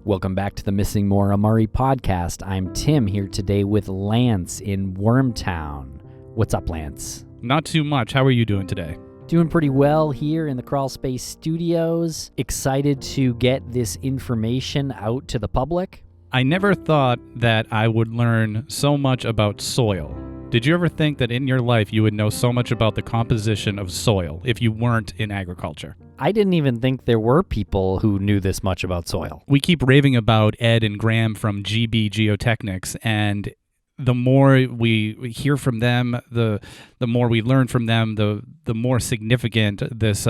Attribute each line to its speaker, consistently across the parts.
Speaker 1: Welcome back to the Missing Maura Murray podcast. I'm Tim here today with Lance in Wormtown. What's up, Lance?
Speaker 2: Not too much. How are you doing today?
Speaker 1: Doing pretty well here in the Crawl Space Studios. Excited to get this information out to the public.
Speaker 2: I never thought that I would learn so much about soil. Did you ever think that in your life you would know so much about the composition of soil if you weren't in agriculture?
Speaker 1: I didn't even think there were people who knew this much about soil.
Speaker 2: We keep raving about Ed and Graham from Geotechnics, and the more we hear from them, the more we learn from them, the more significant this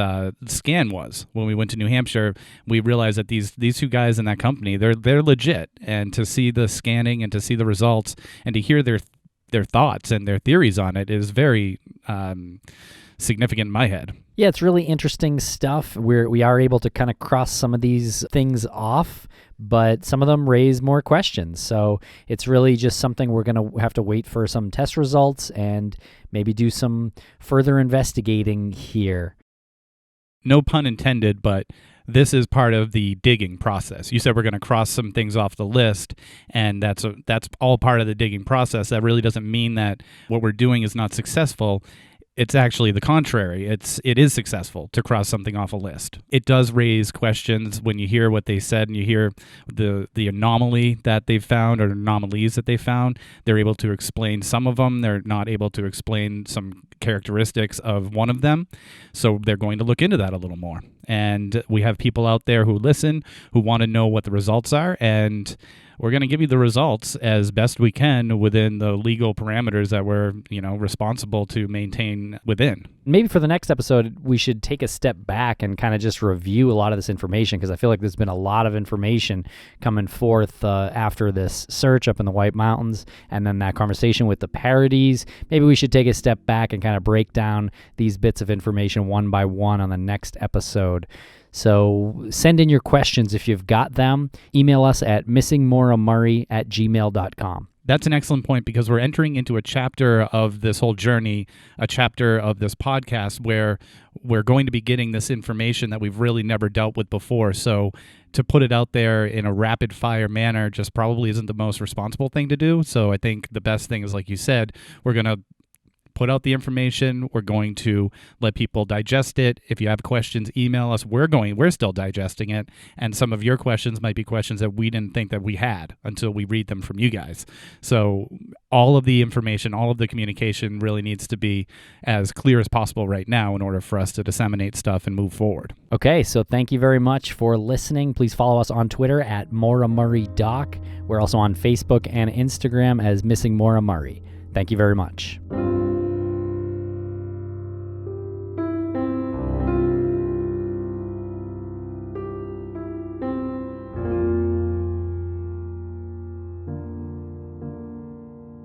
Speaker 2: scan was. When we went to New Hampshire, we realized that these two guys in that company, they're legit, and to see the scanning and to see the results and to hear their thoughts and their theories on it is very significant in my head.
Speaker 1: Yeah, it's really interesting stuff. We are able to kind of cross some of these things off, but some of them raise more questions. So it's really just something we're going to have to wait for some test results and maybe do some further investigating here.
Speaker 2: No pun intended, but this is part of the digging process. You said we're going to cross some things off the list, and that's all part of the digging process. That really doesn't mean that what we're doing is not successful. It's actually the contrary. It is successful to cross something off a list. It does raise questions when you hear what they said and you hear the anomaly that they've found or anomalies that they found. They're able to explain some of them. They're not able to explain some characteristics of one of them. So they're going to look into that a little more. And we have people out there who listen, who want to know what the results are, and we're going to give you the results as best we can within the legal parameters that we're, responsible to maintain within.
Speaker 1: Maybe for the next episode, we should take a step back and kind of just review a lot of this information, because I feel like there's been a lot of information coming forth after this search up in the White Mountains and then that conversation with the parodies. Maybe we should take a step back and kind of break down these bits of information one by one on the next episode. So send in your questions if you've got them. Email us at missingmauramurray@gmail.com.
Speaker 2: That's an excellent point, because we're entering into a chapter of this whole journey, a chapter of this podcast where we're going to be getting this information that we've really never dealt with before. So to put it out there in a rapid fire manner just probably isn't the most responsible thing to do. So I think the best thing is, like you said, we're going to put out the information. We're going to let people digest it. If you have questions, email us. We're still digesting it. And some of your questions might be questions that we didn't think that we had until we read them from you guys. So all of the information, all of the communication really needs to be as clear as possible right now in order for us to disseminate stuff and move forward.
Speaker 1: Okay, so thank you very much for listening. Please follow us on Twitter at Maura Murray Doc. We're also on Facebook and Instagram as Missing Maura Murray. Thank you very much.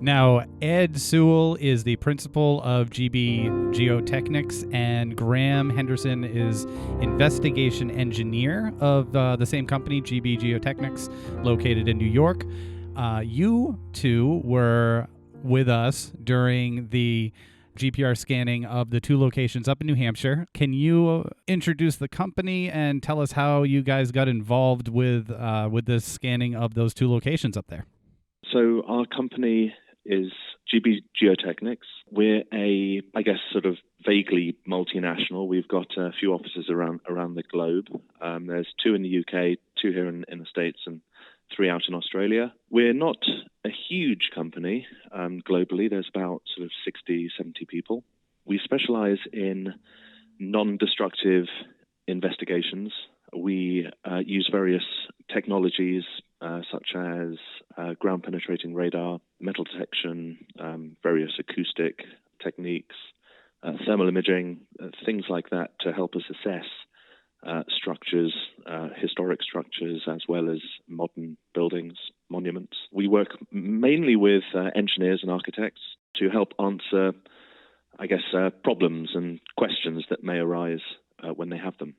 Speaker 2: Now, Ed Sewell is the principal of GB Geotechnics, and Graham Henderson is investigation engineer of the same company, GB Geotechnics, located in New York. You two were with us during the GPR scanning of the two locations up in New Hampshire. Can you introduce the company and tell us how you guys got involved with the scanning of those two locations up there?
Speaker 3: So our company is GB Geotechnics. We're sort of vaguely multinational. We've got a few offices around the globe. There's 2 in the UK, 2 here in the States, and 3 out in Australia. We're not a huge company globally. There's about sort of 60, 70 people. We specialize in non-destructive investigations. We use various technologies such as ground-penetrating radar, metal detection, various acoustic techniques, thermal imaging, things like that to help us assess structures, historic structures, as well as modern buildings, monuments. We work mainly with engineers and architects to help answer, problems and questions that may arise when they have them.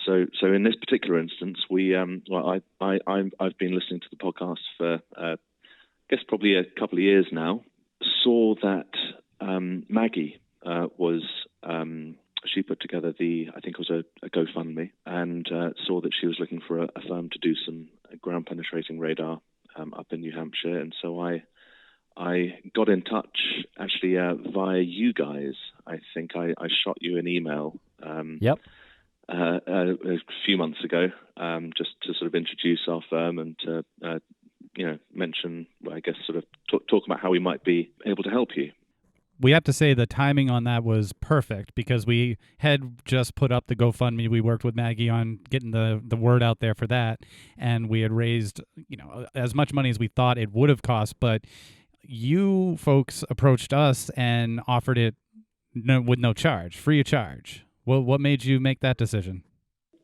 Speaker 3: So in this particular instance, I've been listening to the podcast for, probably a couple of years now. Saw that Maggie was she put together I think it was a GoFundMe, and saw that she was looking for a firm to do some ground penetrating radar up in New Hampshire, and so I got in touch actually via you guys. I think I shot you an email.
Speaker 1: Yep.
Speaker 3: A few months ago, just to sort of introduce our firm and to mention, I guess, sort of talk about how we might be able to help you.
Speaker 2: We have to say the timing on that was perfect because we had just put up the GoFundMe. We worked with Maggie on getting the word out there for that, and we had raised as much money as we thought it would have cost. But you folks approached us and offered it with no charge, free of charge. Well, what made you make that decision?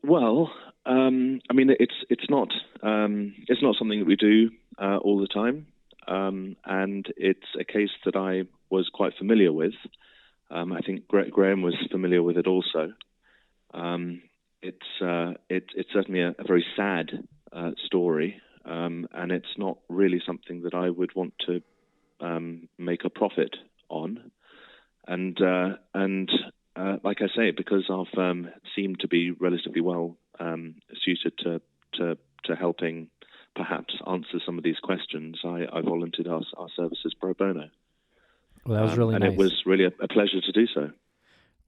Speaker 3: Well, I mean, it's not something that we do all the time, and it's a case that I was quite familiar with. I think Graham was familiar with it also. It's certainly a very sad story, and it's not really something that I would want to make a profit on. And like I say, because our firm seemed to be relatively well suited to helping perhaps answer some of these questions, I volunteered our services pro bono.
Speaker 1: Well, that was really nice.
Speaker 3: And it was really a pleasure to do so.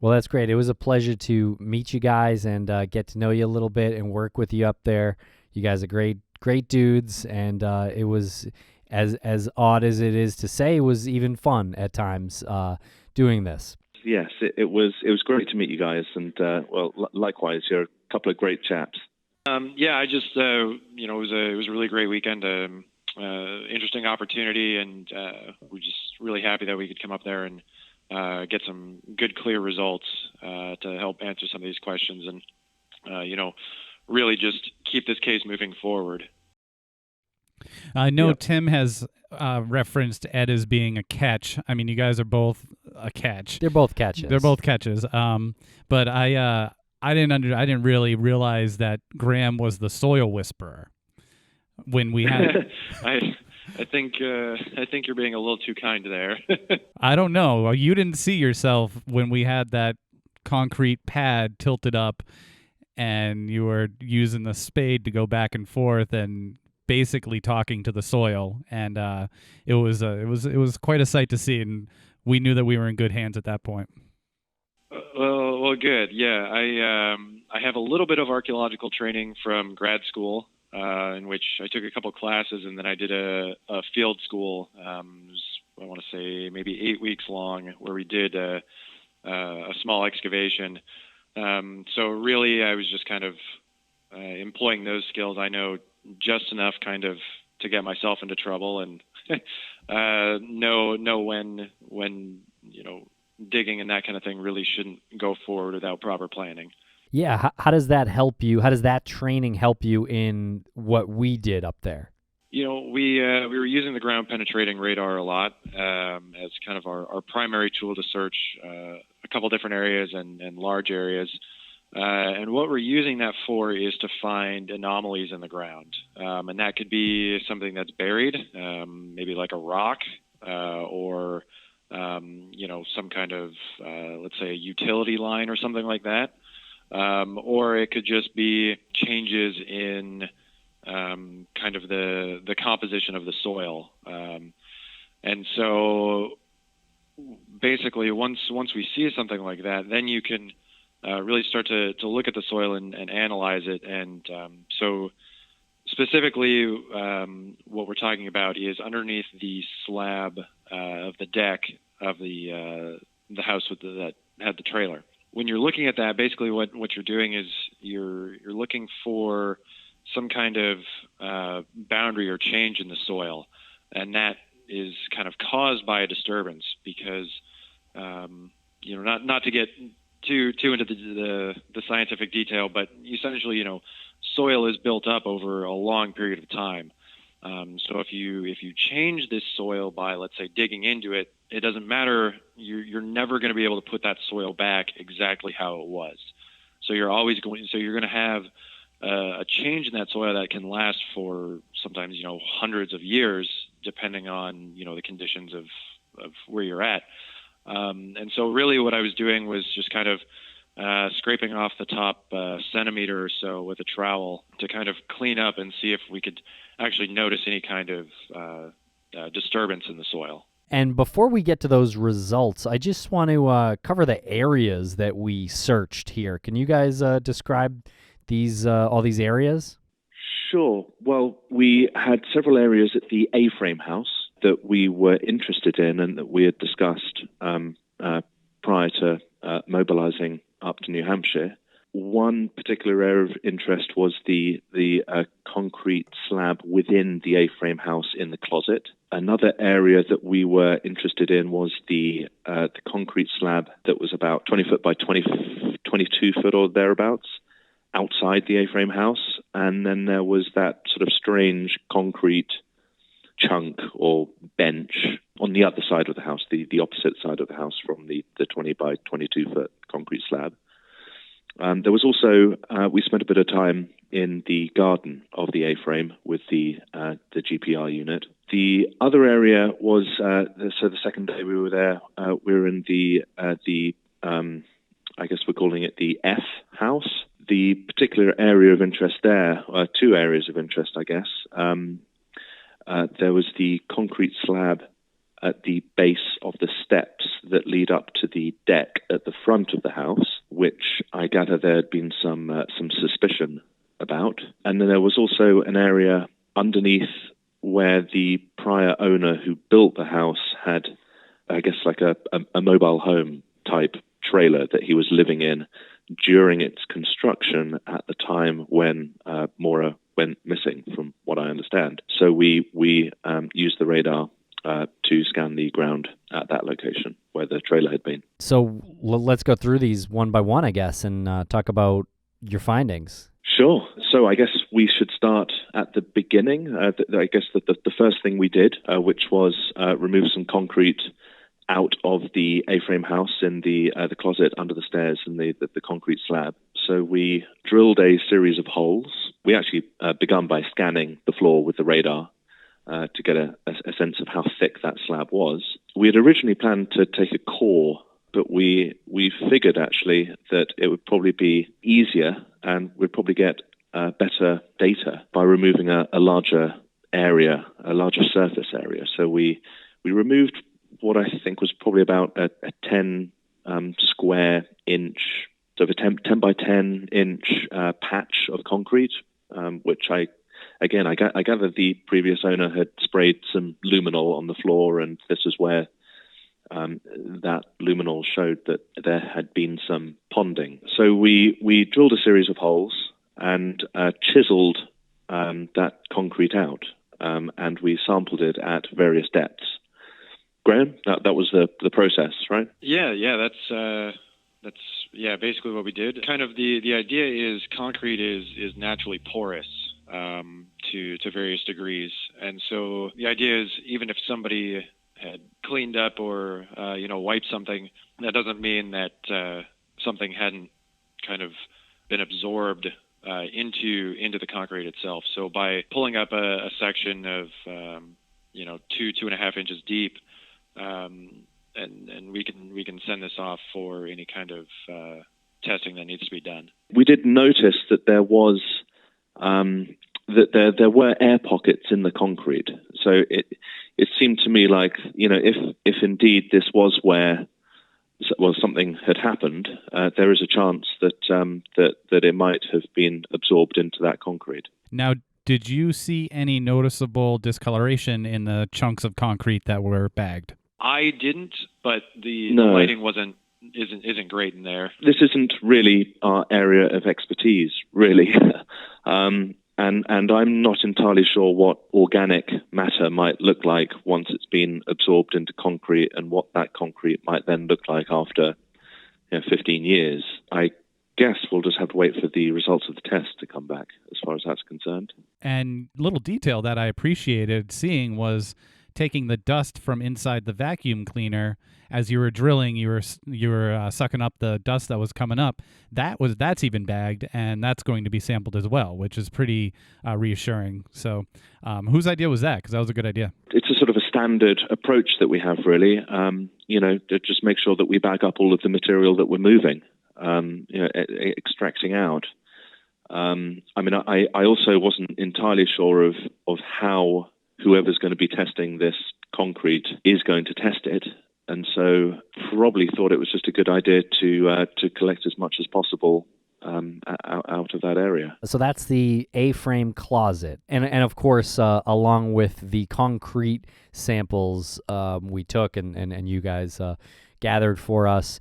Speaker 1: Well, that's great. It was a pleasure to meet you guys and get to know you a little bit and work with you up there. You guys are great dudes, and it was, as odd as it is to say, it was even fun at times doing this.
Speaker 3: Yes, it was great to meet you guys, and likewise, you're a couple of great chaps.
Speaker 4: I just it was a really great weekend, interesting opportunity, and we're just really happy that we could come up there and get some good, clear results to help answer some of these questions, and really just keep this case moving forward.
Speaker 2: I know Tim has referenced Ed as being a catch. I mean, you guys are both a catch.
Speaker 1: They're both catches.
Speaker 2: They're both catches. But I didn't really realize that Graham was the soil whisperer when we had.
Speaker 4: I think you're being a little too kind there.
Speaker 2: I don't know. You didn't see yourself when we had that concrete pad tilted up, and you were using the spade to go back and forth and basically talking to the soil, and it was quite a sight to see, and we knew that we were in good hands at that point.
Speaker 4: Well, good. Yeah, I have a little bit of archaeological training from grad school, in which I took a couple classes, and then I did a field school. It was, I want to say, maybe 8 weeks long, where we did a small excavation. So really, I was just kind of employing those skills. I know just enough kind of to get myself into trouble, and know when digging and that kind of thing really shouldn't go forward without proper planning.
Speaker 1: Yeah, how does that help you? How does that training help you in what we did up there?
Speaker 4: We were using the ground penetrating radar a lot as kind of our primary tool to search a couple different areas and large areas. And what we're using that for is to find anomalies in the ground. And that could be something that's buried, maybe like a rock, or some kind of, let's say, a utility line or something like that. Or it could just be changes in kind of the composition of the soil. And so basically once we see something like that, then you can really start to look at the soil and analyze it. And so specifically what we're talking about is underneath the slab of the deck of the house that had the trailer. When you're looking at that, basically what you're doing is you're looking for some kind of boundary or change in the soil, and that is kind of caused by a disturbance because not to get too into the scientific detail, but essentially soil is built up over a long period of time. So if you change this soil by, let's say, digging into it, it doesn't matter. You're never going to be able to put that soil back exactly how it was. So you're going to have a change in that soil that can last for sometimes hundreds of years, depending on the conditions of where you're at. And so really what I was doing was just kind of scraping off the top centimeter or so with a trowel to kind of clean up and see if we could actually notice any kind of disturbance in the soil.
Speaker 1: And before we get to those results, I just want to cover the areas that we searched here. Can you guys describe these all these areas?
Speaker 3: Sure. Well, we had several areas at the A-frame house that we were interested in and that we had discussed prior to mobilizing up to New Hampshire. One particular area of interest was the concrete slab within the A-frame house in the closet. Another area that we were interested in was the concrete slab that was about 20 foot by 22 foot or thereabouts outside the A-frame house. And then there was that sort of strange concrete chunk or bench on the other side of the house, the opposite side of the house from the 20 by 22 foot concrete slab. There was also, we spent a bit of time in the garden of the A-frame with the GPR unit. The other area was, so the second day we were there, we were in the I guess we're calling it the F house. The particular area of interest there, two areas of interest, I guess. There was the concrete slab at the base of the steps that lead up to the deck at the front of the house, which I gather there had been some suspicion about. And then there was also an area underneath where the prior owner who built the house had, I guess, like a mobile home type trailer that he was living in during its construction at the time when Maura went missing, from what I understand. So we used the radar to scan the ground at that location where the trailer had been. So
Speaker 1: let's go through these one by one, I guess, and talk about your findings.
Speaker 3: Sure. So I guess we should start at the beginning. I guess the first thing we did, which was remove some concrete out of the A-frame house in the closet under the stairs and the concrete slab. So we drilled a series of holes. We actually begun by scanning the floor with the radar to get a sense of how thick that slab was. We had originally planned to take a core, but we figured actually that it would probably be easier and we'd probably get better data by removing a larger area, a larger surface area. So we removed what I think was probably about a 10 square inch, so a 10 by 10 inch patch of concrete, which I gather the previous owner had sprayed some luminol on the floor, and this is where that luminol showed that there had been some ponding. So we drilled a series of holes and chiseled that concrete out, and we sampled it at various depths. Graham, that was the process, right?
Speaker 4: Yeah, that's basically what we did. Kind of the idea is concrete is naturally porous to various degrees, and so the idea is even if somebody had cleaned up or wiped something, that doesn't mean that something hadn't kind of been absorbed into the concrete itself. So by pulling up a section of 2.5 inches deep, and we can send this off for any kind of testing that needs to be done. We
Speaker 3: did notice that there was that there were air pockets in the concrete. So it seemed to me like if indeed this was where something had happened, there is a chance that it might have been absorbed into that concrete.
Speaker 2: Now, did you see any noticeable discoloration in the chunks of concrete that were bagged?
Speaker 4: I didn't, but the lighting isn't great in there.
Speaker 3: This isn't really our area of expertise, really. And I'm not entirely sure what organic matter might look like once it's been absorbed into concrete, and what that concrete might then look like after 15 years. I guess we'll just have to wait for the results of the test to come back as far as that's concerned.
Speaker 2: And little detail that I appreciated seeing was taking the dust from inside the vacuum cleaner. As you were drilling, you were sucking up the dust that was coming up. That's even bagged, and that's going to be sampled as well, which is pretty reassuring. So whose idea was that? Because that was a good idea.
Speaker 3: It's a sort of a standard approach that we have, really, to just make sure that we bag up all of the material that we're moving. extracting out. I mean, I also wasn't entirely sure of how whoever's going to be testing this concrete is going to test it, and so probably thought it was just a good idea to collect as much as possible out of that area.
Speaker 1: So that's the A-frame closet, and of course, along with the concrete samples we took and you guys gathered for us,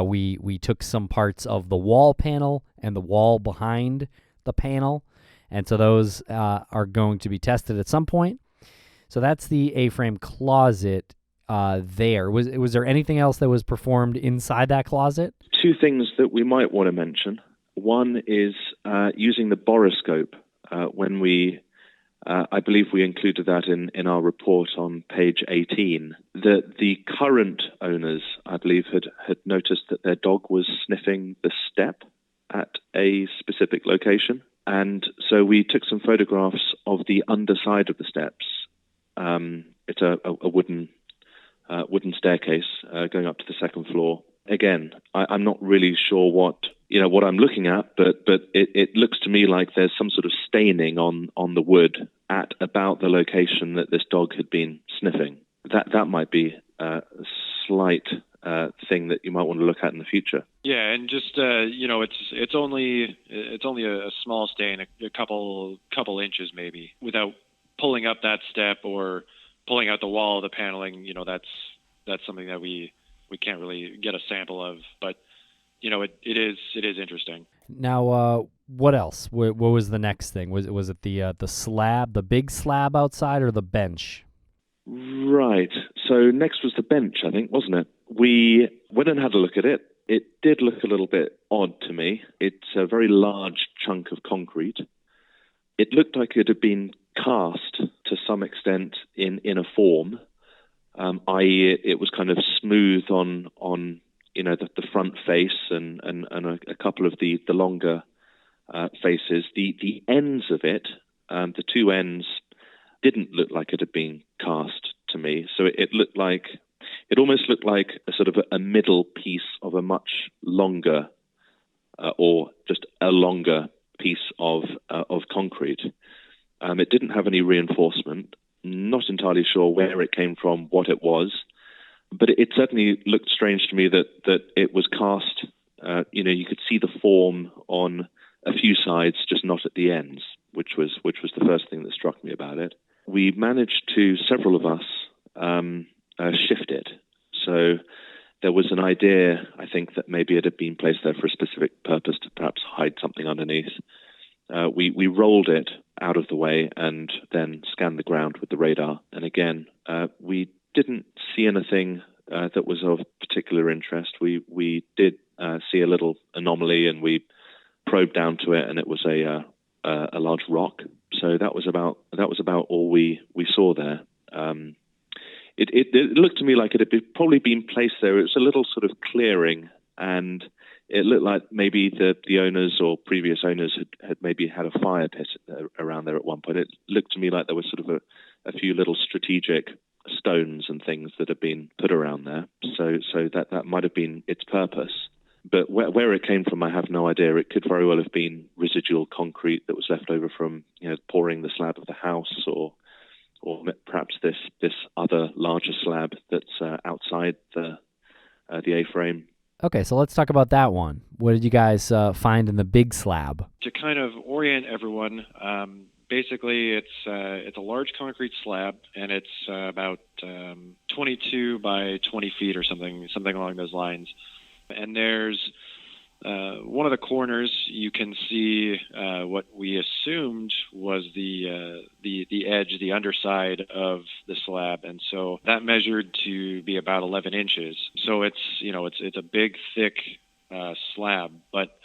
Speaker 1: we took some parts of the wall panel and the wall behind the panel, and so those are going to be tested at some point. So that's the A-frame closet there. Was there anything else that was performed inside that closet?
Speaker 3: Two things that we might want to mention. One is using the borescope. When I believe we included that in our report on page 18, that the current owners, I believe, had noticed that their dog was sniffing the step at a specific location. And so we took some photographs of the underside of the steps. It's a wooden staircase going up to the second floor. Again, I'm not really sure what I'm looking at, but it looks to me like there's some sort of staining on the wood at about the location that this dog had been sniffing. That might be a slight thing that you might want to look at in the future.
Speaker 4: Yeah, and just it's only a small stain, a couple inches maybe, without pulling up that step or pulling out the wall of the paneling. That's something that we can't really get a sample of, but it is interesting.
Speaker 1: Now, what else? What was the next thing? Was it the slab, the big slab outside, or the bench?
Speaker 3: Right. So next was the bench, I think, wasn't it? We went and had a look at it. It did look a little bit odd to me. It's a very large chunk of concrete. It looked like it had been cast to some extent in a form, i.e. it was kind of smooth on the front face and a couple of the longer faces. The ends of it, the two ends, didn't look like it had been cast to me. So it almost looked like a sort of a middle piece of a much longer or just a longer piece of concrete. It didn't have any reinforcement. Not entirely sure where it came from, what it was, but it certainly looked strange to me that it was cast. You could see the form on a few sides, just not at the ends, which was the first thing that struck me about it. We managed to, several of us, shift it. So there was an idea, I think, that maybe it had been placed there for a specific purpose to perhaps hide something underneath. We rolled it out of the way and then scanned the ground with the radar. And again, we didn't see anything that was of particular interest. We did see a little anomaly, and we probed down to it, and it was a large rock. So that was about all we saw there. It looked to me like it had probably been placed there. It was a little sort of clearing, and it looked like maybe the owners or previous owners had maybe had a fire pit around there at one point. It looked to me like there was sort of a few little strategic stones and things that had been put around there. So that might have been its purpose. But where it came from, I have no idea. It could very well have been residual concrete that was left over from pouring the slab of the house, or perhaps this other larger slab that's outside the A-frame.
Speaker 1: Okay, so let's talk about that one. What did you guys find in the big slab?
Speaker 4: To kind of orient everyone, basically it's a large concrete slab, and it's about 22 by 20 feet or something along those lines. And there's one of the corners, you can see what we assumed was the edge, the underside of the slab, and so that measured to be about 11 inches. So it's a big, thick slab. But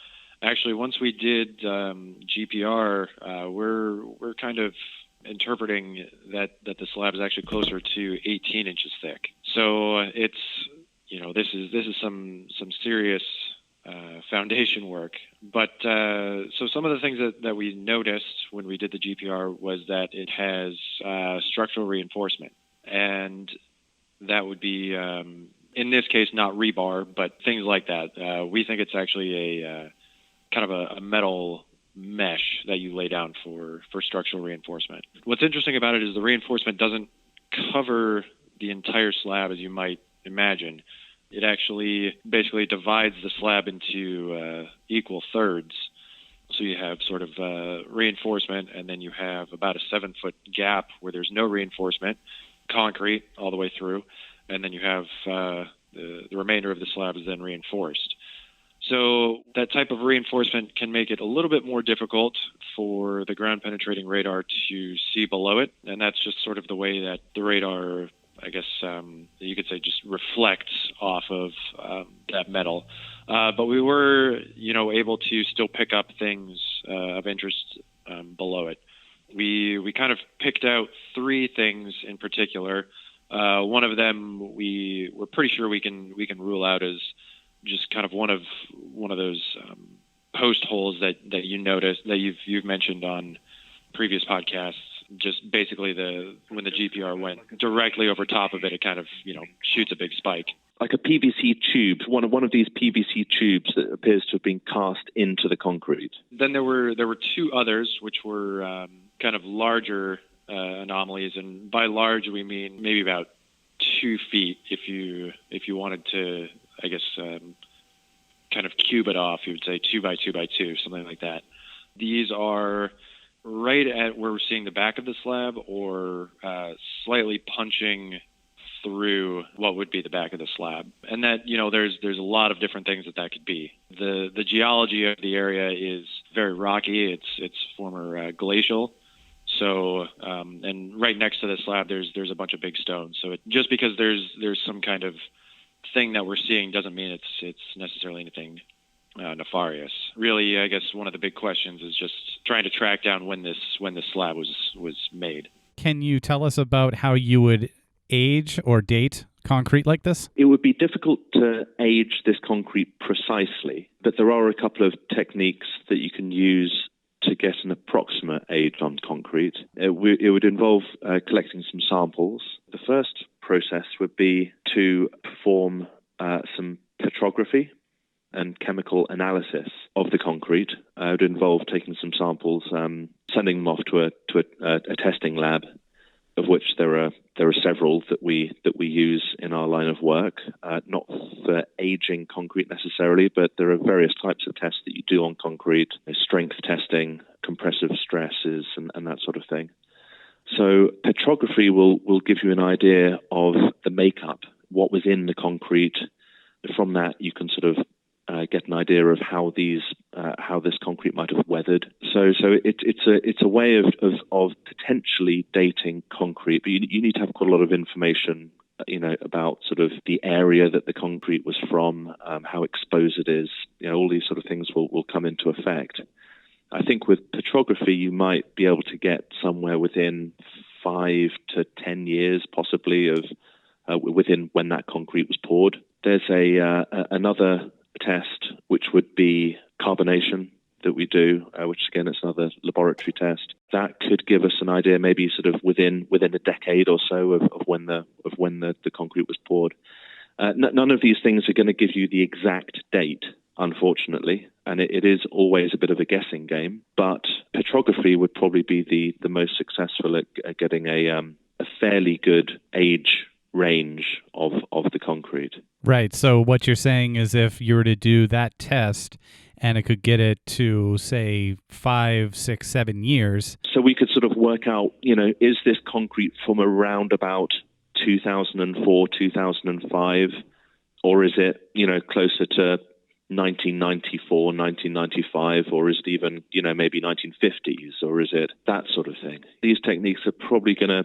Speaker 4: actually, once we did GPR, we're kind of interpreting that the slab is actually closer to 18 inches thick. So it's this is some serious foundation work. But so some of the things that we noticed when we did the GPR was that it has structural reinforcement, and that would be In this case, not rebar, but things like that. We think it's actually a kind of a metal mesh that you lay down for structural reinforcement. What's interesting about it is the reinforcement doesn't cover the entire slab as you might imagine. It actually basically divides the slab into equal thirds. So you have sort of reinforcement, and then you have about a 7-foot gap where there's no reinforcement, concrete all the way through, and then you have the remainder of the slab is then reinforced. So that type of reinforcement can make it a little bit more difficult for the ground penetrating radar to see below it, and that's just sort of the way that the radar, I guess you could say, just reflects off of that metal. But we were, able to still pick up things of interest below it. We kind of picked out 3 things in particular. One of them we're pretty sure we can rule out as just kind of one of those post holes that you noticed that you've mentioned on previous podcasts. Just basically when the GPR went directly over top of it, it kind of shoots a big spike.
Speaker 3: Like a PVC tube, one of these PVC tubes that appears to have been cast into the concrete.
Speaker 4: Then there were 2 others which were kind of larger anomalies, and by large we mean maybe about 2 feet. If you wanted to, I guess, kind of cube it off, you would say 2 by 2 by 2, something like that. These are right at where we're seeing the back of the slab, or slightly punching through what would be the back of the slab. And that, there's a lot of different things that could be. The geology of the area is very rocky. It's former glacial. So, and right next to the slab, there's a bunch of big stones. So just because there's some kind of thing that we're seeing doesn't mean it's necessarily anything nefarious. Really, I guess one of the big questions is just trying to track down when this slab was made.
Speaker 2: Can you tell us about how you would age or date concrete like this?
Speaker 3: It would be difficult to age this concrete precisely, but there are a couple of techniques that you can use to get an approximate age on concrete. It would involve collecting some samples. The first process would be to perform some petrography and chemical analysis of the concrete. It would involve taking some samples, sending them off to a testing lab, of which there are several that we use in our line of work, not for aging concrete necessarily, but there are various types of tests that you do on concrete, strength testing, compressive stresses, and that sort of thing. So petrography will give you an idea of the makeup, what was in the concrete. From that, you can sort of get an idea of how this concrete might have weathered. So it's a way of potentially dating concrete, but you need to have quite a lot of information, about sort of the area that the concrete was from, how exposed it is. All these sort of things will come into effect. I think with petrography, you might be able to get somewhere within 5 to 10 years, possibly, of within when that concrete was poured. There's another test, which would be carbonation that we do, which again is another laboratory test. That could give us an idea, maybe sort of within a decade or so of when the concrete was poured. None of these things are going to give you the exact date, unfortunately, and it is always a bit of a guessing game. But petrography would probably be the most successful at getting a fairly good age range of the concrete.
Speaker 2: Right. So what you're saying is if you were to do that test and it could get it to, say, 5, 6, 7 years.
Speaker 3: So we could sort of work out, is this concrete from around about 2004, 2005, or is it, closer to 1994, 1995, or is it even, maybe 1950s, or is it that sort of thing? These techniques are probably going to,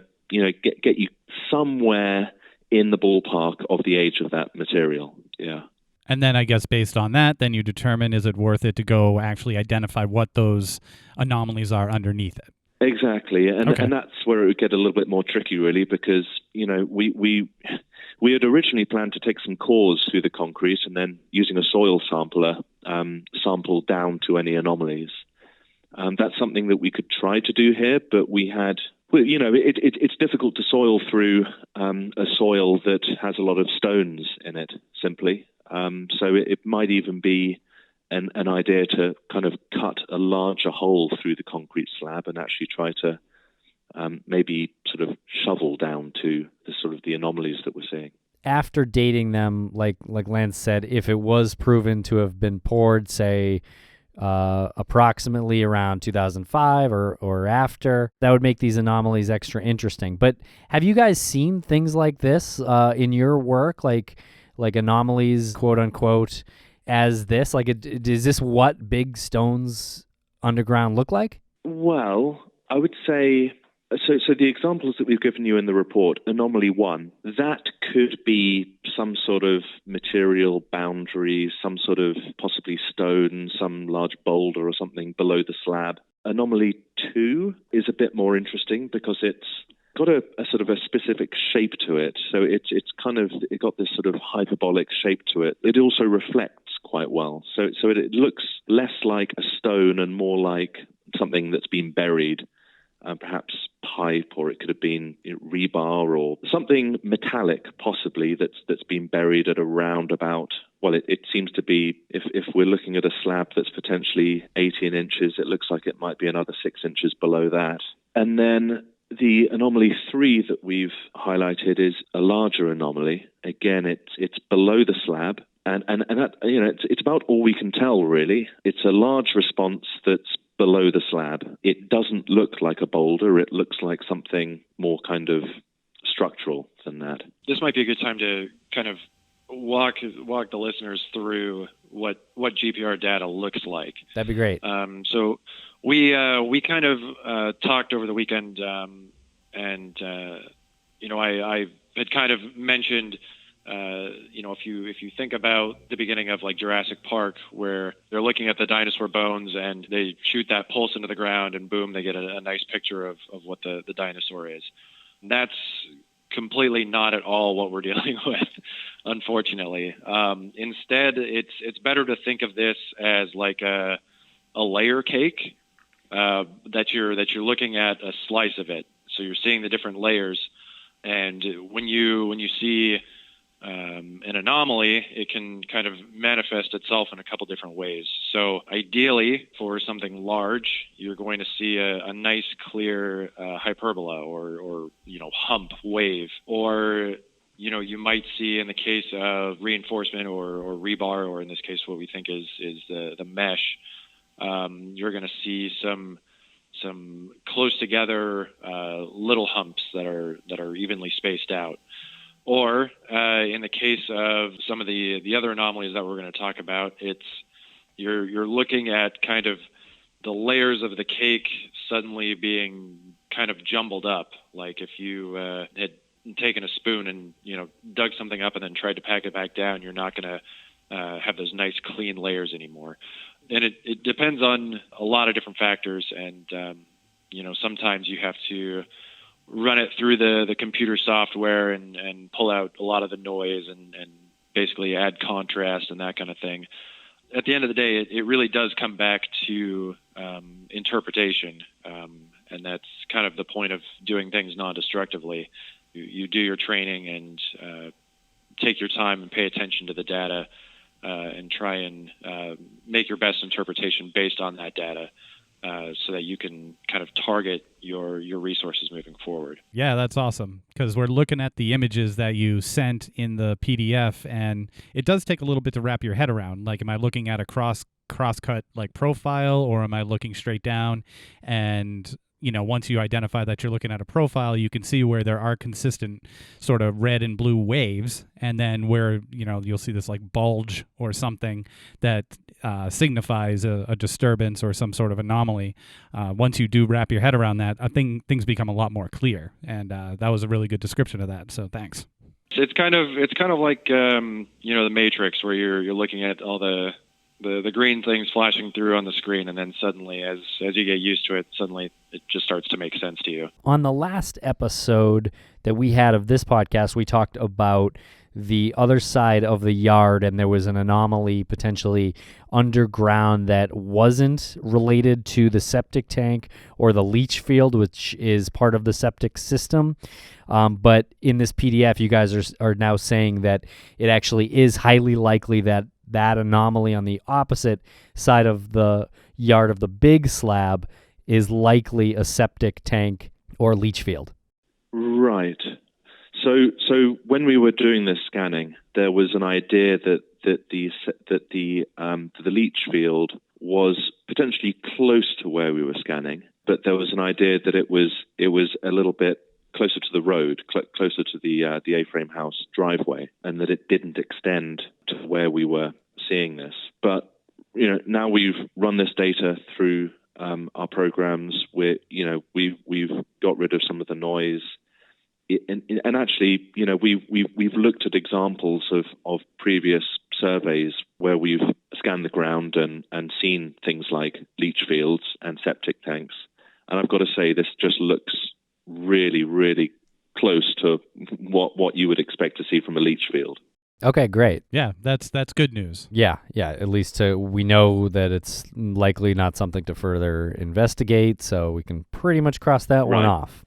Speaker 3: get you somewhere in the ballpark of the age of that material. Yeah.
Speaker 2: And then I guess based on that, then you determine, is it worth it to go actually identify what those anomalies are underneath it?
Speaker 3: Exactly. And that's where it would get a little bit more tricky, really, because, we had originally planned to take some cores through the concrete and then using a soil sampler, sample down to any anomalies. That's something that we could try to do here, but we had Well, it's difficult to soil through a soil that has a lot of stones in it, simply. So it might even be an idea to kind of cut a larger hole through the concrete slab and actually try to maybe sort of shovel down to the anomalies that we're seeing.
Speaker 1: After dating them, like Lance said, if it was proven to have been poured, say, approximately around 2005 or after, that would make these anomalies extra interesting. But have you guys seen things like this in your work, like anomalies, quote unquote, as this? Like, is this what big stones underground look like?
Speaker 3: Well, I would say, so the examples that we've given you in the report, anomaly 1, that could be some sort of material boundary, some sort of possibly stone, some large boulder or something below the slab. Anomaly 2 is a bit more interesting because it's got a sort of a specific shape to it. So it got this sort of hyperbolic shape to it. It also reflects quite well. So it looks less like a stone and more like something that's been buried. Perhaps pipe, or it could have been rebar or something metallic, possibly, that's been buried at around about, well, it seems to be, if we're looking at a slab that's potentially 18 inches, it looks like it might be another 6 inches below that. And then the anomaly 3 that we've highlighted is a larger anomaly. Again, it's below the slab, and that, it's about all we can tell, really. It's a large response that's below the slab. It doesn't look like a boulder. It looks like something more kind of structural than that.
Speaker 4: This might be a good time to kind of walk the listeners through what GPR data looks like.
Speaker 1: That'd be great.
Speaker 4: So we kind of talked over the weekend, and I had kind of mentioned, if you think about the beginning of like Jurassic Park, where they're looking at the dinosaur bones and they shoot that pulse into the ground and boom, they get a nice picture of what the dinosaur is. That's completely not at all what we're dealing with, unfortunately. Instead, it's better to think of this as like a layer cake that you're looking at a slice of it. So you're seeing the different layers, and when you see an anomaly, it can kind of manifest itself in a couple different ways. So ideally, for something large, you're going to see a nice, clear hyperbola or hump wave. Or, you might see, in the case of reinforcement or rebar, or in this case what we think is the mesh, you're going to see some close together little humps that are evenly spaced out. Or in the case of some of the other anomalies that we're going to talk about, you're looking at kind of the layers of the cake suddenly being kind of jumbled up. Like if you had taken a spoon and dug something up and then tried to pack it back down, you're not going to have those nice clean layers anymore. And it depends on a lot of different factors, and sometimes you have to run it through the computer software and pull out a lot of the noise and basically add contrast and that kind of thing. At the end of the day, it really does come back to interpretation, and that's kind of the point of doing things non-destructively. You do your training and take your time and pay attention to the data and try and make your best interpretation based on that data. So that you can kind of target your resources moving forward.
Speaker 2: Yeah, that's awesome, because we're looking at the images that you sent in the PDF, and it does take a little bit to wrap your head around. Like, am I looking at a cross-cut like profile, or am I looking straight down? And once you identify that you're looking at a profile, you can see where there are consistent sort of red and blue waves, and then where you'll see this like bulge or something that signifies a disturbance or some sort of anomaly. Once you do wrap your head around that, things become a lot more clear, and that was a really good description of that. So thanks.
Speaker 4: It's kind of like the Matrix, where you're looking at all the green things flashing through on the screen, and then suddenly, as you get used to it, suddenly it just starts to make sense to you.
Speaker 1: On the last episode that we had of this podcast, we talked about the other side of the yard and there was an anomaly potentially underground that wasn't related to the septic tank or the leach field, which is part of the septic system. But in this PDF, you guys are now saying that it actually is highly likely that that anomaly on the opposite side of the yard of the big slab is likely a septic tank or leach field.
Speaker 3: Right. So when we were doing this scanning, there was an idea that the leach field was potentially close to where we were scanning, but there was an idea that it was a little bit closer to the road, closer to the A-frame house driveway, and that it didn't extend to where we were seeing this. But now we've run this data through our programs. We've got rid of some of the noise. And actually, we've looked at examples of previous surveys where we've scanned the ground and seen things like leach fields and septic tanks. And I've got to say, this just looks really, really close to what you would expect to see from a leach field.
Speaker 1: Okay, great.
Speaker 2: Yeah, that's good news.
Speaker 1: Yeah. At least we know that it's likely not something to further investigate, so we can pretty much cross that one off.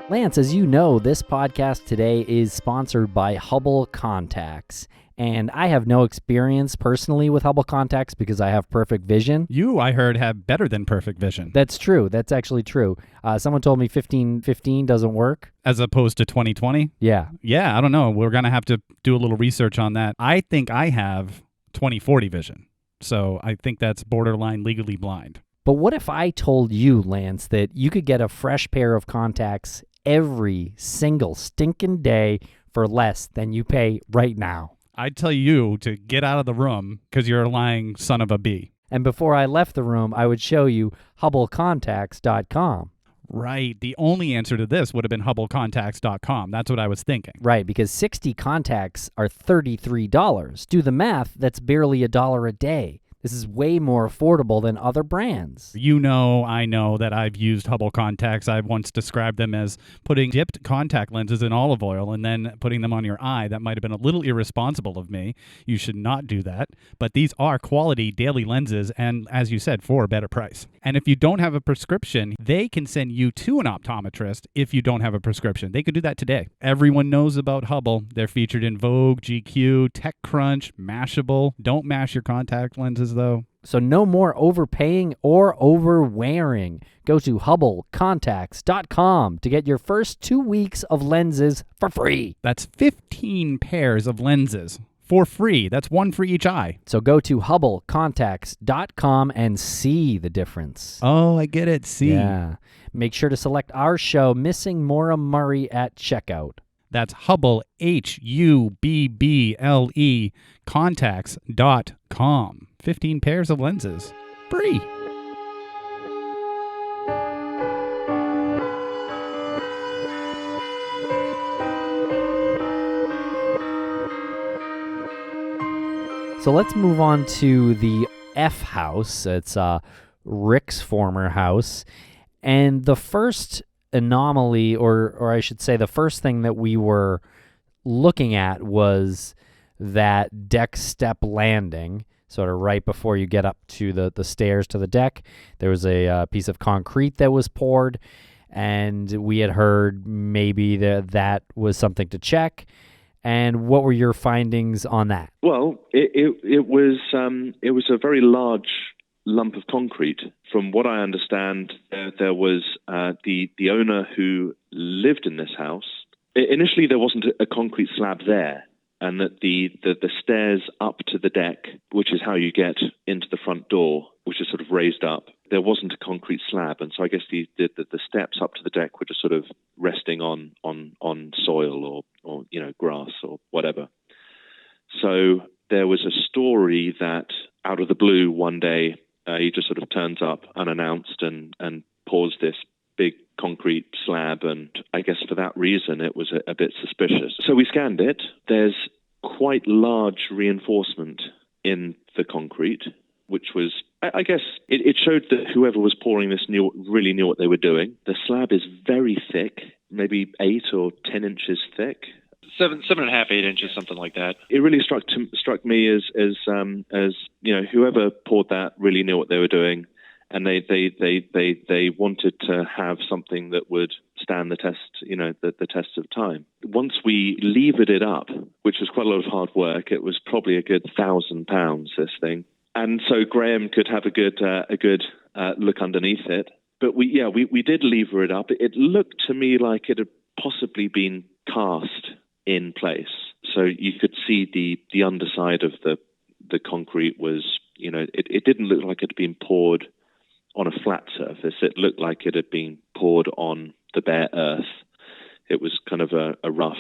Speaker 1: Lance, as you know, this podcast today is sponsored by Hubble Contacts. And I have no experience personally with Hubble Contacts because I have perfect vision.
Speaker 2: You, I heard, have better than perfect vision.
Speaker 1: That's true. That's actually true. Someone told me 15/15 doesn't work.
Speaker 2: As opposed to 20/20?
Speaker 1: Yeah.
Speaker 2: Yeah, I don't know. We're going to have to do a little research on that. I think I have 20/40 vision. So I think that's borderline legally blind.
Speaker 1: But what if I told you, Lance, that you could get a fresh pair of contacts every single stinking day for less than you pay right now?
Speaker 2: I'd tell you to get out of the room because you're a lying son of a bee.
Speaker 1: And before I left the room, I would show you HubbleContacts.com.
Speaker 2: Right. The only answer to this would have been HubbleContacts.com. That's what I was thinking.
Speaker 1: Right, because 60 contacts are $33. Do the math, that's barely $1 a day. This is way more affordable than other brands.
Speaker 2: I know that I've used Hubble Contacts. I've once described them as putting dipped contact lenses in olive oil and then putting them on your eye. That might have been a little irresponsible of me. You should not do that. But these are quality daily lenses and, as you said, for a better price. And if you don't have a prescription, they can send you to an optometrist if you don't have a prescription. They could do that today. Everyone knows about Hubble. They're featured in Vogue, GQ, TechCrunch, Mashable. Don't mash your contact lenses, though.
Speaker 1: So no more overpaying or overwearing. Go to HubbleContacts.com to get your first 2 weeks of lenses for free.
Speaker 2: That's 15 pairs of lenses for free. That's one for each eye.
Speaker 1: So go to HubbleContacts.com and see the difference.
Speaker 2: Oh, I get it. See.
Speaker 1: Yeah. Make sure to select our show, Missing Maura Murray, at checkout.
Speaker 2: That's Hubble, HUBBLE, contacts.com. 15 pairs of lenses. Free.
Speaker 1: So let's move on to the F house. It's Rick's former house. And the first anomaly, or I should say the first thing that we were looking at was that deck step landing, sort of right before you get up to the stairs to the deck. There was a piece of concrete that was poured, and we had heard maybe that was something to check. And what were your findings on that?
Speaker 3: Well, it was a very large lump of concrete. From what I understand, there was the owner who lived in this house. Initially, there wasn't a concrete slab there, and that the stairs up to the deck, which is how you get into the front door, which is sort of raised up, there wasn't a concrete slab, and so I guess the steps up to the deck were just sort of resting on soil or grass or whatever. So there was a story that out of the blue one day he just sort of turns up unannounced and pours this big concrete slab, and I guess for that reason it was a bit suspicious. So we scanned it. There's quite large reinforcement in the concrete, which was I guess it showed that whoever was pouring this really knew what they were doing. The slab is very thick, maybe 8 or 10 inches thick.
Speaker 4: 7.5, 8 inches, something like that.
Speaker 3: It really struck me as whoever poured that really knew what they were doing, and they wanted to have something that would stand the test, the test of time. Once we levered it up, which was quite a lot of hard work, it was probably a good £1,000, this thing. And so Graham could have a good look underneath it. But we did lever it up. It looked to me like it had possibly been cast in place. So you could see the underside of the concrete was, it didn't look like it had been poured on a flat surface. It looked like it had been poured on the bare earth. It was kind of a rough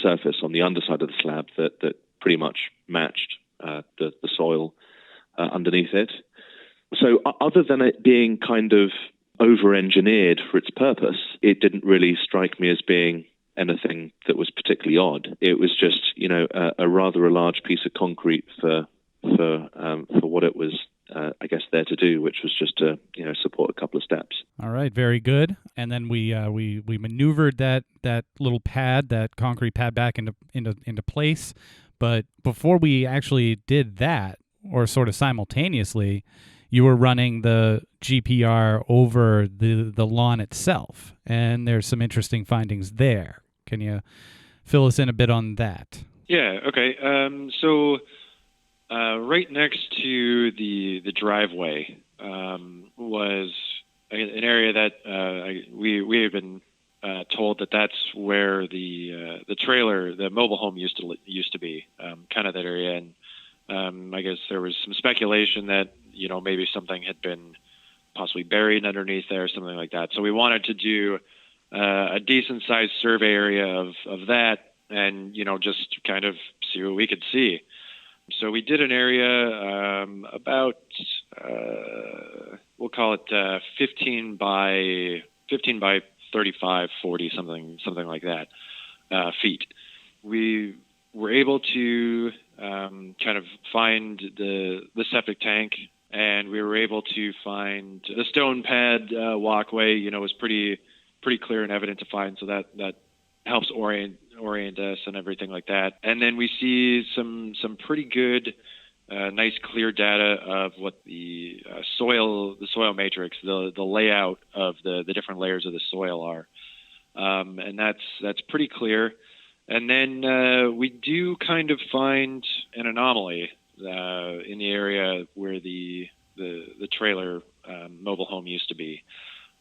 Speaker 3: surface on the underside of the slab that pretty much matched the soil underneath it. So other than it being kind of over-engineered for its purpose, it didn't really strike me as being anything that was particularly odd. It was just, a rather a large piece of concrete for what it was, I guess, there to do, which was just to, support a couple of steps.
Speaker 2: All right, very good. And then we maneuvered that little pad, that concrete pad, back into place. But before we actually did that, or sort of simultaneously, you were running the GPR over the lawn itself, and there's some interesting findings there. Can you fill us in a bit on that?
Speaker 4: Yeah, okay. So right next to the driveway was an area that we had been told that's where the trailer, the mobile home used to be, kind of that area. And I guess there was some speculation that maybe something had been possibly buried underneath there, something like that. So we wanted to do a decent-sized survey area of that, and just kind of see what we could see. So we did an area about we'll call it 15 by 35, 40, something like that feet. We were able to kind of find the septic tank, and we were able to find the stone pad walkway. Was pretty clear and evident to find, so that helps orient us and everything like that. And then we see some pretty good, nice clear data of what the soil matrix, the layout of the different layers of the soil are, and that's pretty clear. And then we do kind of find an anomaly in the area where the trailer mobile home used to be.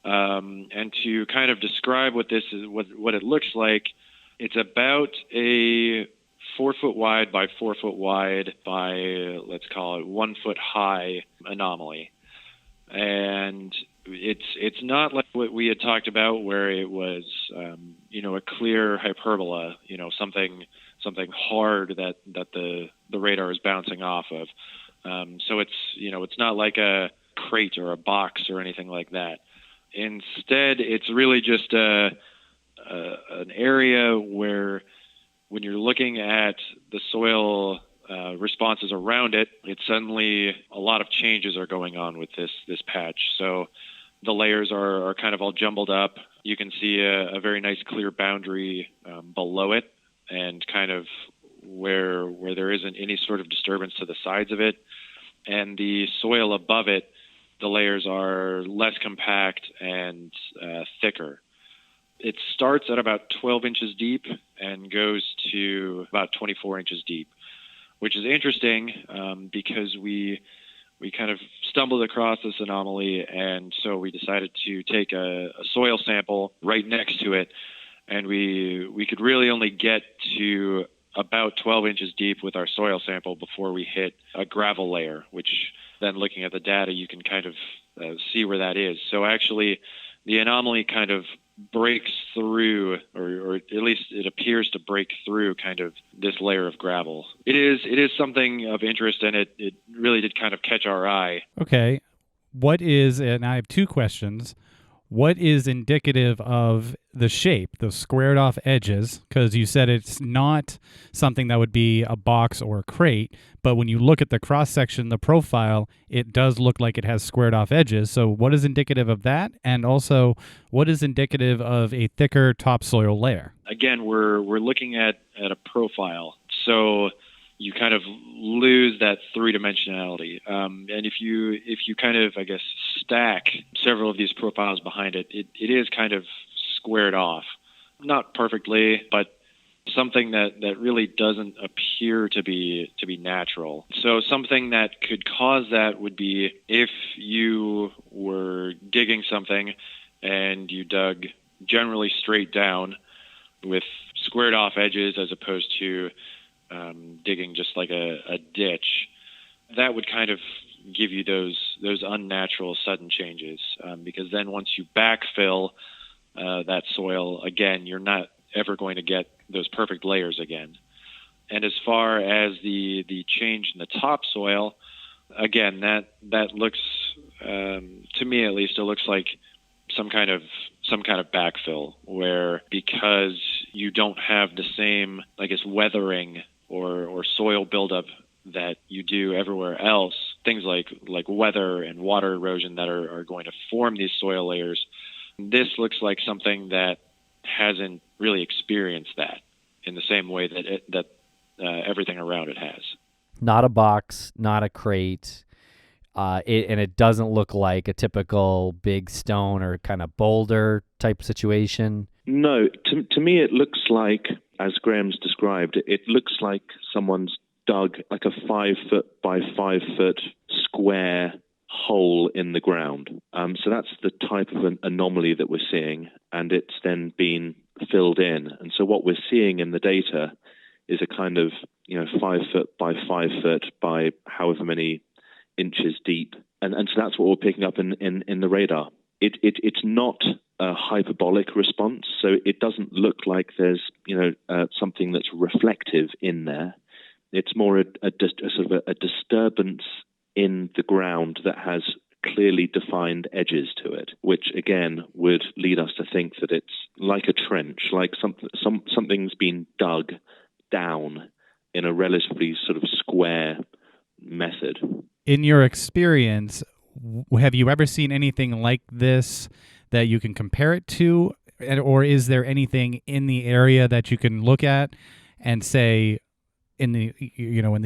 Speaker 4: And to kind of describe what this is, what it looks like, it's about a 4 foot wide by 4 foot wide by, let's call it 1 foot high anomaly. And it's not like what we had talked about, where it was, a clear hyperbola, something hard that the radar is bouncing off of. So it's not like a crate or a box or anything like that. Instead, it's really just an area where, when you're looking at the soil responses around it, suddenly a lot of changes are going on with this patch. So the layers are kind of all jumbled up. You can see a very nice clear boundary below it, and kind of where there isn't any sort of disturbance to the sides of it. And the soil above it, the layers are less compact and thicker. It starts at about 12 inches deep and goes to about 24 inches deep, which is interesting because we kind of stumbled across this anomaly, and so we decided to take a soil sample right next to it, and we could really only get to about 12 inches deep with our soil sample before we hit a gravel layer, which then, looking at the data, you can kind of see where that is. So actually, the anomaly kind of breaks through, or at least it appears to break through, kind of this layer of gravel. It is something of interest, and it really did kind of catch our eye.
Speaker 2: Okay. And I have two questions. what is indicative of the shape, those squared off edges? Because you said it's not something that would be a box or a crate, but when you look at the cross section, the profile, it does look like it has squared off edges. So what is indicative of that? And also, what is indicative of a thicker topsoil layer?
Speaker 4: Again, we're looking at a profile. So you kind of lose that three-dimensionality. And if you kind of, I guess, stack several of these profiles behind it, it is kind of squared off. Not perfectly, but something that really doesn't appear to be natural. So something that could cause that would be if you were digging something and you dug generally straight down with squared off edges as opposed to digging just like a ditch, that would kind of give you those unnatural sudden changes, because then once you backfill that soil again, you're not ever going to get those perfect layers again. And as far as the change in the topsoil, again, that looks, to me at least, it looks like some kind of backfill, where because you don't have the same, I guess, weathering or soil buildup that you do everywhere else, things like weather and water erosion that are going to form these soil layers, this looks like something that hasn't really experienced that in the same way that everything around it has.
Speaker 1: Not a box, not a crate, and it doesn't look like a typical big stone or kind of boulder type situation.
Speaker 3: No, to me it looks like, as Graham's described, it looks like someone's dug like a 5 foot by 5 foot square hole in the ground. So that's the type of an anomaly that we're seeing, and it's then been filled in. And so what we're seeing in the data is a kind of 5 foot by 5 foot by however many inches deep, and so that's what we're picking up in the radar. It's not a hyperbolic response, so it doesn't look like there's something that's reflective in there. It's more a sort of a disturbance in the ground that has clearly defined edges to it, which again would lead us to think that it's like a trench, like something's been dug down in a relatively sort of square method.
Speaker 2: In your experience, have you ever seen anything like this that you can compare it to, or is there anything in the area that you can look at and say, in the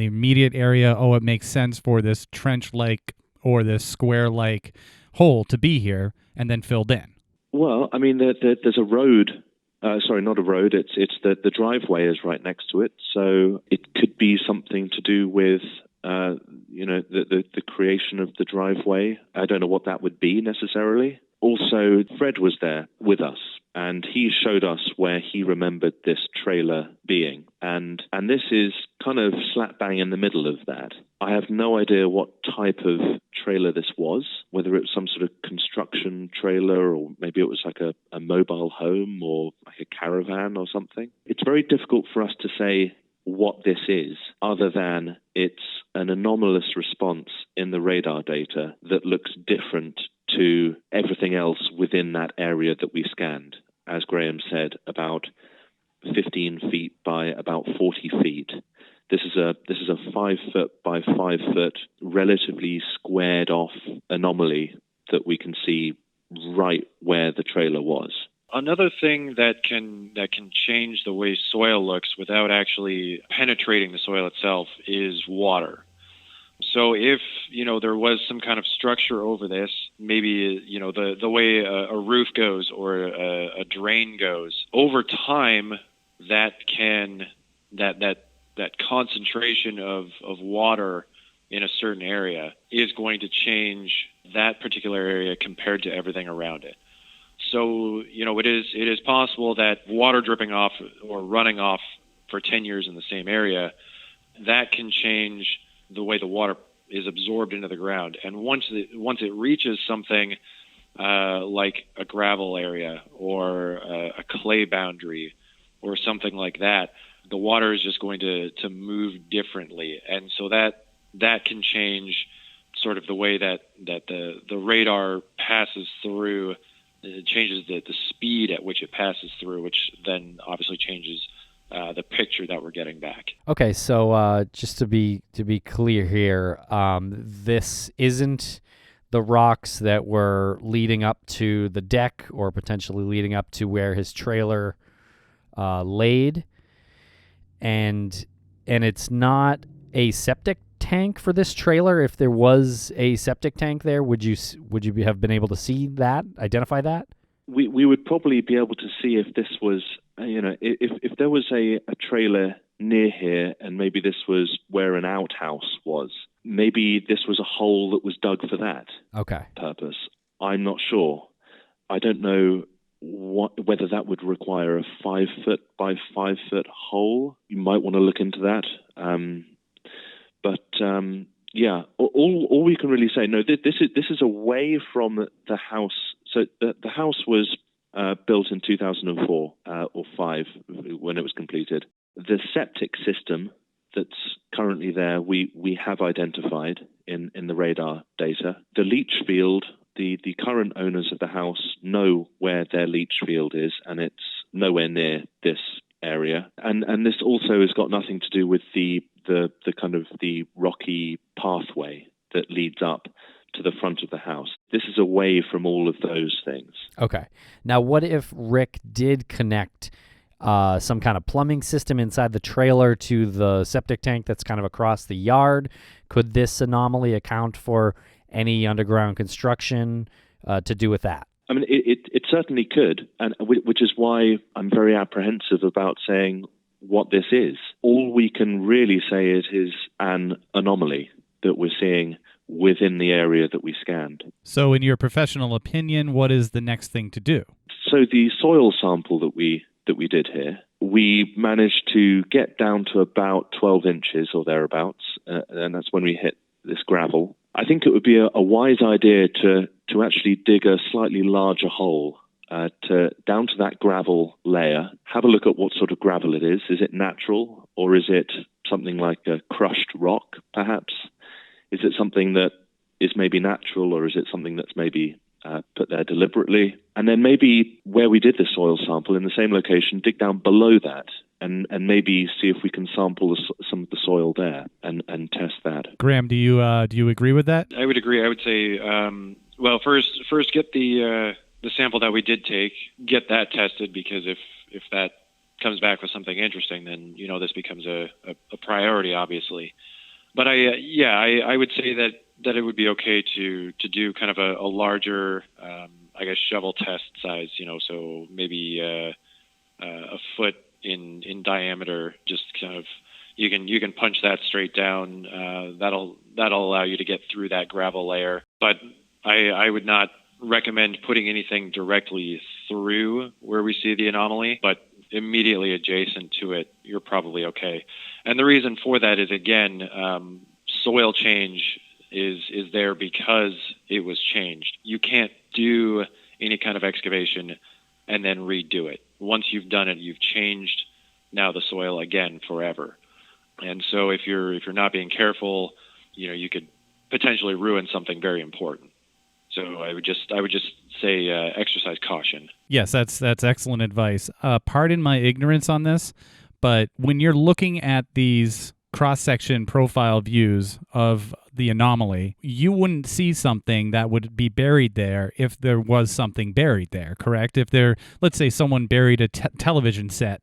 Speaker 2: immediate area, it makes sense for this trench-like or this square-like hole to be here, and then filled in? Well,
Speaker 3: I mean, there's a road. Sorry, not a road. It's the driveway is right next to it, so it could be something to do with the creation of the driveway. I don't know what that would be necessarily. Also, Fred was there with us, and he showed us where he remembered this trailer being. And this is kind of slap bang in the middle of that. I have no idea what type of trailer this was, whether it was some sort of construction trailer, or maybe it was like a mobile home or like a caravan or something. It's very difficult for us to say what this is, other than it's an anomalous response in the radar data that looks different to everything else within that area that we scanned. As Graham said, about 15 feet by about 40 feet. This is a 5 foot by 5 foot, relatively squared off anomaly that we can see right where the trailer was.
Speaker 4: Another thing that can change the way soil looks without actually penetrating the soil itself is water. So if, there was some kind of structure over this, maybe, the way a roof goes or a drain goes, over time, that concentration of water in a certain area is going to change that particular area compared to everything around it. So, it is possible that water dripping off or running off for 10 years in the same area, that can change the way the water is absorbed into the ground. And once it reaches something like a gravel area or a clay boundary or something like that, the water is just going to move differently. And so that can change sort of the way that the radar passes through it changes the speed at which it passes through, which then obviously changes the picture that we're getting back.
Speaker 1: Okay, so just to be clear here, this isn't the rocks that were leading up to the deck or potentially leading up to where his trailer laid, and it's not a septic tank for this trailer. If there was a septic tank there, would you have been able to see that, identify that?
Speaker 3: We would probably be able to see if this was, if there was a trailer near here, and maybe this was where an outhouse was. Maybe this was a hole that was dug for that purpose. I'm not sure. I don't know whether that would require a 5 foot by 5 foot hole. You might want to look into that. Yeah, all we can really say, no, this is away from the house. So the house was built in 2004 or 5 when it was completed. The septic system that's currently there, we have identified in the radar data. The leach field, the current owners of the house know where their leach field is, and it's nowhere near this area. And this also has got nothing to do with the kind of the rocky pathway that leads up to the front of the house. This is away from all of those things.
Speaker 1: Okay. Now, what if Rick did connect some kind of plumbing system inside the trailer to the septic tank that's kind of across the yard? Could this anomaly account for any underground construction to do with that?
Speaker 3: I mean, it certainly could, and which is why I'm very apprehensive about saying what this is. All we can really say is an anomaly that we're seeing within the area that we scanned.
Speaker 2: So in your professional opinion, what is the next thing to do?
Speaker 3: So the soil sample that we did here, we managed to get down to about 12 inches or thereabouts, and that's when we hit this gravel. I think it would be a wise idea to actually dig a slightly larger hole down to that gravel layer. Have a look at what sort of gravel it is. Is it natural, or is it something like a crushed rock, perhaps? Is it something that is maybe natural, or is it something that's maybe put there deliberately? And then maybe where we did the soil sample in the same location, dig down below that and maybe see if we can sample some of the soil there and test that.
Speaker 2: Graham, do you agree with that?
Speaker 4: I would agree. I would say, well, first get the sample that we did take, get that tested, because if that comes back with something interesting, then this becomes a priority, obviously. But I would say that it would be okay to do kind of a larger, I guess, shovel test size. So maybe a foot in diameter. Just kind of you can punch that straight down. That'll allow you to get through that gravel layer. But I would not recommend putting anything directly through where we see the anomaly, but immediately adjacent to it, you're probably okay. And the reason for that is, again, soil change is there because it was changed. You can't do any kind of excavation and then redo it. Once you've done it, you've changed now the soil again forever. And so if you're not being careful, you could potentially ruin something very important. So I would just say exercise caution.
Speaker 2: Yes, that's excellent advice. Pardon my ignorance on this, but when you're looking at these cross-section profile views of the anomaly, you wouldn't see something that would be buried there if there was something buried there, correct? If let's say someone buried a television set,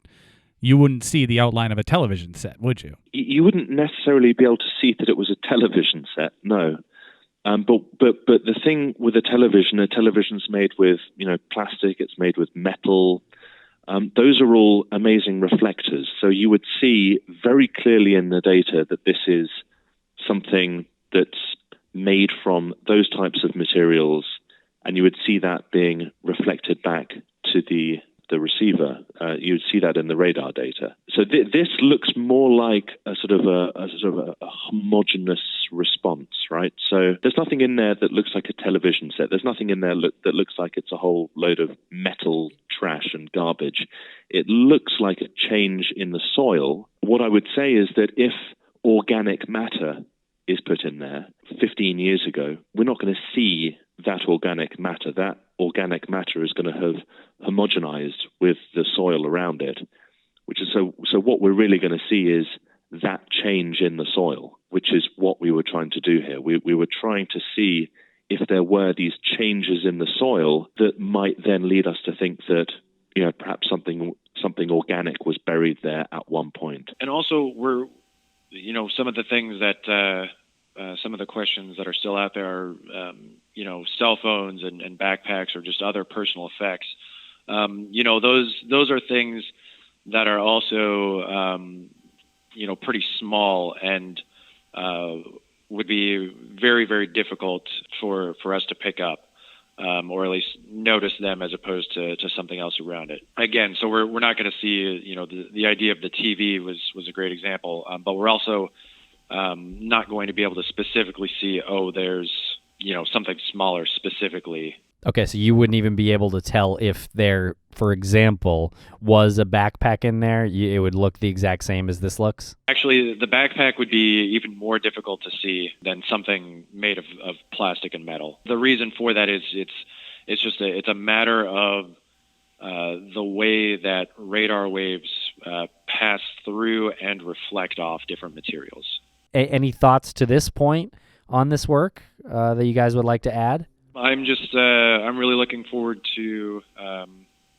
Speaker 2: you wouldn't see the outline of a television set, would you?
Speaker 3: You wouldn't necessarily be able to see that it was a television set, no. But the thing with a television's made with plastic, it's made with metal. Those are all amazing reflectors. So you would see very clearly in the data that this is something that's made from those types of materials, and you would see that being reflected back to the receiver. You'd see that in the radar data. So this looks more like a sort of a homogeneous response, right? So there's nothing in there that looks like a television set. There's nothing in there that looks like it's a whole load of metal trash and garbage. It looks like a change in the soil. What I would say is that if organic matter is put in there 15 years ago, we're not going to see that organic matter. organic matter is going to have homogenized with the soil around it, which is so what we're really going to see is that change in the soil, which is what we were trying to do here. We were trying to see if there were these changes in the soil that might then lead us to think that, perhaps something organic was buried there at one point.
Speaker 4: And also, some of the things that some of the questions that are still out there are, cell phones and backpacks or just other personal effects. Those are things that are also, pretty small and would be very, very difficult for us to pick up, or at least notice them as opposed to something else around it. Again, so we're not going to see, the idea of the TV was a great example, but we're also not going to be able to specifically see, there's, something smaller specifically.
Speaker 1: Okay, so you wouldn't even be able to tell if there, for example, was a backpack in there. It would look the exact same as this looks?
Speaker 4: Actually, the backpack would be even more difficult to see than something made of plastic and metal. The reason for that is it's a matter of the way that radar waves pass through and reflect off different materials.
Speaker 1: Any thoughts to this point on this work that you guys would like to add?
Speaker 4: I'm really looking forward to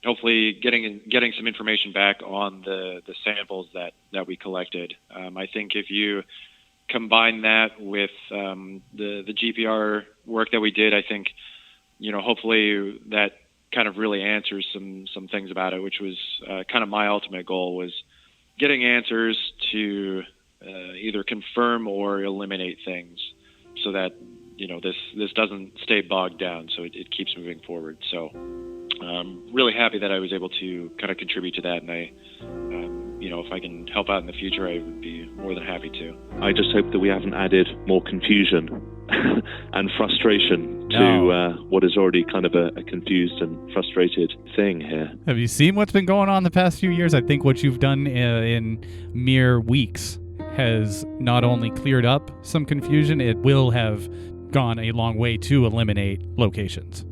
Speaker 4: hopefully getting some information back on the samples that we collected. I think if you combine that with the GPR work that we did, I think hopefully that kind of really answers some things about it, which was kind of my ultimate goal, was getting answers to either confirm or eliminate things, so that this doesn't stay bogged down, so it keeps moving forward. So I'm really happy that I was able to kind of contribute to that, and I, if I can help out in the future, I would be more than happy to.
Speaker 3: I just hope that we haven't added more confusion and frustration to what is already kind of a confused and frustrated thing here.
Speaker 2: Have you seen what's been going on the past few years? I think what you've done in mere weeks has not only cleared up some confusion, it will have gone a long way to eliminate locations.